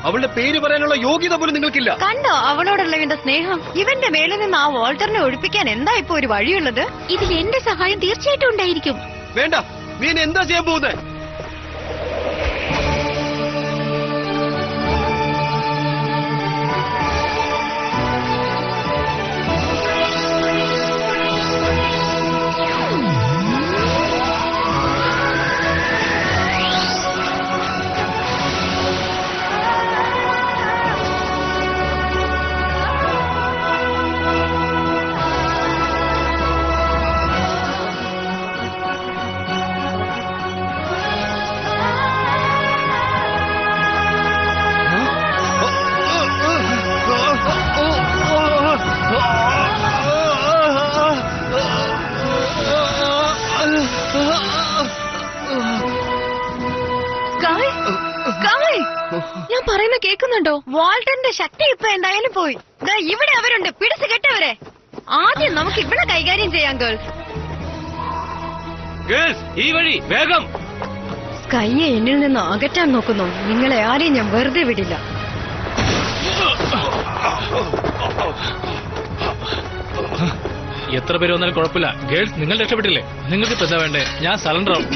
അവളുടെ പേര് പറയാനുള്ള യോഗ്യത പോലും നിങ്ങൾക്കില്ല. കണ്ടോ അവളോടുള്ള ഇവന്റെ സ്നേഹം? ഇവന്റെ മേളിൽ നിന്ന് ആ വാൾട്ടറിനെ ഒഴിപ്പിക്കാൻ എന്താ ഇപ്പൊ ഒരു വഴിയുള്ളത്? ഇതിൽ എന്റെ സഹായം തീർച്ചയായിട്ടും ഉണ്ടായിരിക്കും. വേണ്ട, നീ എന്താ ചെയ്യാൻ പോകുന്നത്? ഞാൻ പറയുന്ന കേൾക്കുന്നുണ്ടോ? വാൾട്ടറിന്റെ ശക്തി ഇപ്പൊ എന്തായാലും പോയി. ഇവിടെ അവരുണ്ട്, പിടിച്ചു കെട്ടവരെ. ആദ്യം നമുക്ക് ഇവിടെ കൈകാര്യം ചെയ്യാം ഗേൾസ്. ഈ വഴി വേഗം. സ്കൈയെ എന്നിൽ നിന്ന് അകറ്റാൻ നോക്കുന്നു. നിങ്ങളെ ആരെയും ഞാൻ വെറുതെ വിടില്ല. എത്ര പേര് വന്നാലും കുഴപ്പമില്ല. ഗേൾസ്, നിങ്ങൾ രക്ഷപ്പെട്ടില്ലേ? നിങ്ങൾക്ക് ഇപ്പൊ എന്താ വേണ്ടേ? ഞാൻ സറണ്ടർ ആവും.